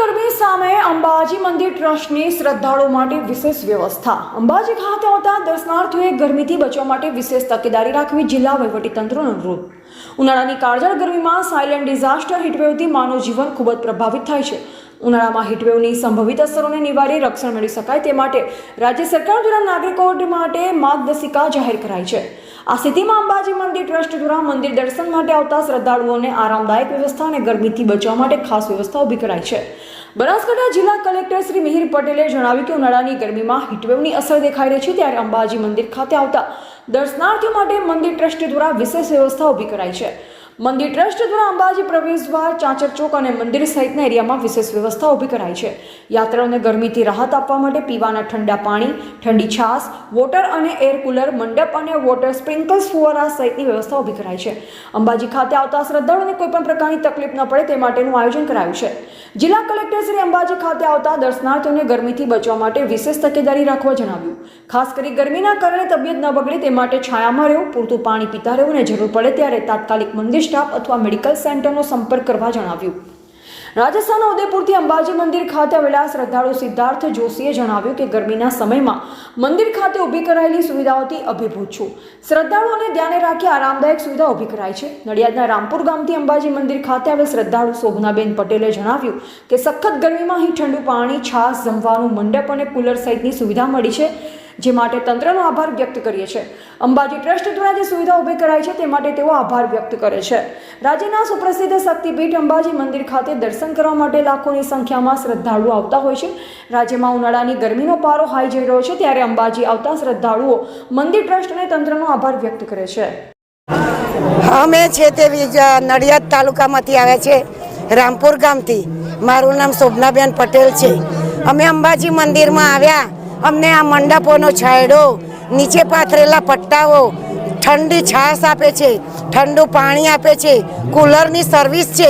ગરમી સામે અંબાજી મંદિર ટ્રસ્ટની શ્રદ્ધાળુઓ માટે વિશેષ વ્યવસ્થા। અંબાજી ખાતે આવતા દર્શનાર્થીઓએ ગરમીથી બચવા માટે વિશેષ તકેદારી રાખવી જિલ્લા વહીવટીતંત્રનો અનુરોધ। ઉનાળાની કાળઝાળ ગરમીમાં સાયલેન્ટ ડિઝાસ્ટર હીટવેવથી માનવ જીવન ખૂબ જ પ્રભાવિત થાય છે। ઉનાળામાં હીટવેવની સંભવિત અસરોને નિવારી રક્ષણ મેળવી શકાય તે માટે રાજ્ય સરકાર દ્વારા નાગરિકો માટે માર્ગદર્શિકા જાહેર કરાઈ છે। આ સ્થિતિમાં અંબાજી મંદિર ટ્રસ્ટ દ્વારા મંદિર દર્શન માટે આવતા શ્રદ્ધાળુઓને આરામદાયક વ્યવસ્થા અને ગરમીથી બચવા માટે ખાસ વ્યવસ્થા ઊભી કરાઈ છે। બનાસકાંઠા જિલ્લા કલેક્ટર શ્રી મિહિર પટેલે જણાવ્યું કે ઉનાળાની ગરમીમાં હીટવેવની અસર દેખાઈ રહી છે, ત્યારે અંબાજી મંદિર ખાતે આવતા દર્શનાર્થીઓ માટે મંદિર ટ્રસ્ટ દ્વારા વિશેષ વ્યવસ્થા ઊભી કરાઈ છે। મંદિર ટ્રસ્ટ દ્વારા અંબાજી પ્રવેશદ્વાર, ચાચર ચોક અને મંદિર સહિતના એરિયામાં વિશેષ વ્યવસ્થા ઊભી કરાઈ છે। યાત્રાઓને ગરમીથી રાહત આપવા માટે પીવાના ઠંડા પાણી, ઠંડી છાશ, વોટર અને એર કુલર, મંડપ અને વોટર સ્પ્રિંકલ્સ ફુવારા સહિતની વ્યવસ્થા ઊભી કરાઈ છે। અંબાજી ખાતે આવતા શ્રદ્ધાળુઓને કોઈપણ પ્રકારની તકલીફ ન પડે તે માટેનું આયોજન કરાયું છે। જિલ્લા કલેક્ટર શ્રી અંબાજી ખાતે આવતા દર્શનાર્થીઓને ગરમીથી બચવા માટે વિશેષ તકેદારી રાખવા જણાવ્યું। ખાસ કરી ગરમીના કારણે તબિયત ન બગડે તે માટે છાયામાં રહેવું, પૂરતું પાણી પીતા રહેવું અને જરૂર પડે ત્યારે તાત્કાલિક મંદિર સ્ટાફ અથવા મેડિકલ સેન્ટરનો સંપર્ક કરવા જણાવ્યું। રાજસ્થાનના ઉદયપુરથી અંબાજી મંદિર ખાતે આવેલા શ્રદ્ધાળુ સિદ્ધાર્થ જોશીએ જણાવ્યું કે ગરમીના સમયમાં મંદિર ખાતે ઊભી કરાયેલી સુવિધાઓથી અભિભૂત છું। શ્રદ્ધાળુઓને ધ્યાને રાખી આરામદાયક સુવિધા ઊભી કરાઈ છે। નડિયાદના રામપુર ગામથી અંબાજી મંદિર ખાતે આવેલ શ્રદ્ધાળુ શોભનાબેન પટેલે જણાવ્યું કે સખત ગરમીમાં અહીં ઠંડુ પાણી, છાશ, જમવાનું, મંડપ અને કુલર સહિતની સુવિધા મળી છે, જે માટે તંત્રનો આભાર વ્યક્ત કરીએ છીએ। અંબાજી ટ્રસ્ટ દ્વારા જે સુવિધા ઊભી કરાઈ છે તે માટે તેઓ આભાર વ્યક્ત કરે છે। રાજ્યના સુપ્રસિદ્ધ શક્તિપીઠ અંબાજી મંદિર ખાતે દર્શન કરવા માટે લાખોની સંખ્યામાં શ્રદ્ધાળુઓ આવતા હોય છે। રાજ્યમાં ઉનાળાની ગરમીનો પારો હાઈ જઈ રહ્યો છે, ત્યારે અંબાજી આવતા શ્રદ્ધાળુઓ મંદિર ટ્રસ્ટ અને તંત્રનો આભાર વ્યક્ત કરે છે। અમે છે તે નડિયાદ તાલુકામાંથી આવ્યા છે, રામપુર ગામથી। મારું નામ શોભનાબેન પટેલ છે। અમે અંબાજી મંદિરમાં આવ્યા, અમને આ મંડપોનો છાંયડો, નીચે પાથરેલા પટ્ટાઓ, ઠંડી છાશ આપે છે, ઠંડુ પાણી આપે છે, કુલરની સર્વિસ છે,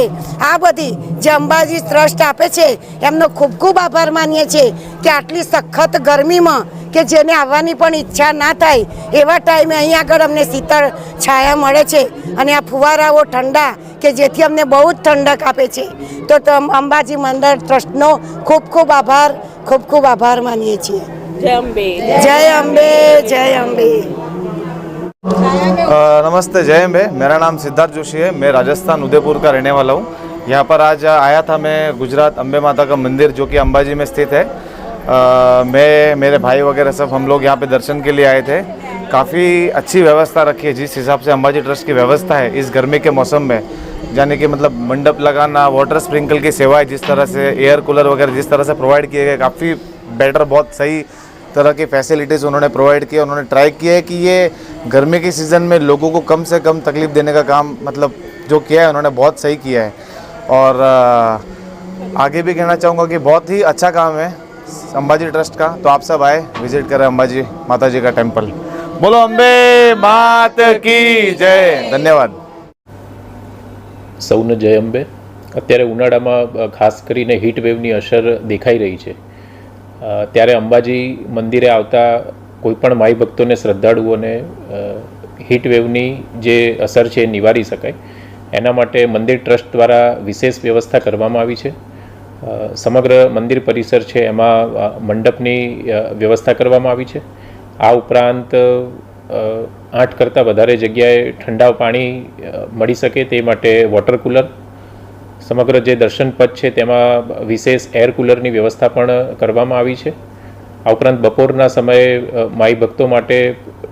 આ બધી જે અંબાજી ટ્રસ્ટ આપે છે એમનો ખૂબ ખૂબ આભાર માનીએ છીએ કે આટલી સખત ગરમીમાં કે જેને આવવાની પણ ઈચ્છા ના થાય એવા ટાઈમે અહીં આગળ અમને શીતળ છાયા મળે છે અને આ ફુવારાઓ ઠંડા કે જેથી અમને બહુ જ ઠંડક આપે છે। તો અંબાજી મંદિર ટ્રસ્ટનો ખૂબ ખૂબ આભાર માનીએ છીએ। जय अम्बे, जय अम्बे, जय अम्बे। नमस्ते, जय अम्बे। मेरा नाम सिद्धार्थ जोशी है। मैं राजस्थान उदयपुर का रहने वाला हूँ। यहाँ पर आज आया था मैं गुजरात अम्बे माता का मंदिर जो कि अंबाजी में स्थित है। मैं, मेरे भाई वगैरह सब हम लोग यहाँ पे दर्शन के लिए आए थे। काफ़ी अच्छी व्यवस्था रखी है जिस हिसाब से अंबाजी ट्रस्ट की व्यवस्था है इस गर्मी के मौसम में, यानी कि मतलब मंडप लगाना, वाटर स्प्रिंकल की सेवाएं जिस तरह से, एयर कूलर वगैरह जिस तरह से प्रोवाइड किए गए, काफ़ी बेटर, बहुत सही तरह की फैसिलिटीज़ उन्होंने प्रोवाइड किया। उन्होंने ट्राई किया है कि ये गर्मी के सीज़न में लोगों को कम से कम तकलीफ़ देने का काम मतलब जो किया है उन्होंने बहुत सही किया है। और आगे भी कहना चाहूँगा कि बहुत ही अच्छा काम है अंबाजी ट्रस्ट का। तो आप सब आए, विजिट करें अंबाजी माता जी का टेम्पल। बोलो अम्बे मात की जय। धन्यवाद। સૌને જય અંબે। અત્યારે ઉનાળામાં ખાસ કરીને હીટ વેવની અસર દેખાઈ રહી છે, ત્યારે અંબાજી મંદિરે આવતા કોઈપણ માઈ ભક્તોને, શ્રદ્ધાળુઓને હીટ વેવની જે અસર છે એ નિવારી શકાય એના માટે મંદિર ટ્રસ્ટ દ્વારા વિશેષ વ્યવસ્થા કરવામાં આવી છે। સમગ્ર મંદિર પરિસર છે એમાં મંડપની વ્યવસ્થા કરવામાં આવી છે। આ ઉપરાંત 8 કરતાં વધારે જગ્યાએ ઠંડા પાણી મળી શકે તે માટે વોટર કુલર, સમગ્ર જે દર્શન પથ છે તેમાં વિશેષ એર કુલરની વ્યવસ્થા પણ કરવામાં આવી છે। આ ઉપરાંત બપોરના સમયે માઈ ભક્તો માટે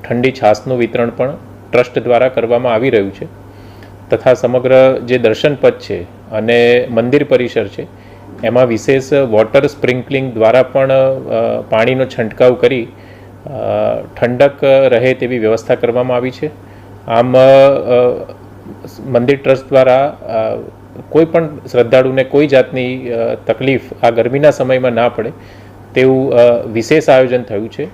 ઠંડી છાશનું વિતરણ પણ ટ્રસ્ટ દ્વારા કરવામાં આવી રહ્યું છે, તથા સમગ્ર જે દર્શન પથ છે અને મંદિર પરિસર છે એમાં વિશેષ વોટર સ્પ્રિંકલિંગ દ્વારા પણ પાણીનો છંટકાવ કરી ઠંડક રહે તેવી વ્યવસ્થા કરવામાં આવી છે। આમ મંદિર ટ્રસ્ટ દ્વારા કોઈ પણ શ્રદ્ધાળુને કોઈ જાતની તકલીફ આ ગરમીના સમયમાં ના પડે તેવું વિશેષ આયોજન થયું છે,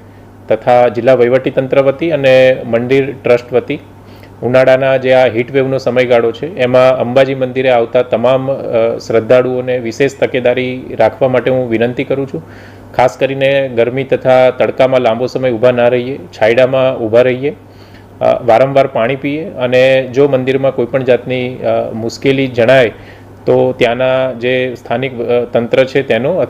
તથા જિલ્લા વહીવટીતંત્ર વતી અને મંદિર ટ્રસ્ટ વતી ઉનાળાના જે આ હીટવેવનો સમયગાળો છે એમાં અંબાજી મંદિરે આવતા તમામ શ્રદ્ધાળુઓને વિશેષ તકેદારી રાખવા માટે હું વિનંતી કરું છું। ખાસ કરીને ગરમી તથા તડકામાં લાંબો સમય ઊભા ના રહીએ, છાંયડામાં ઊભા રહીએ, વારંવાર પાણી પીએ અને જો મંદિરમાં કોઈપણ જાતની મુશ્કેલી જણાય તો ત્યાંના જે સ્થાનિક તંત્ર છે તેનો અથવા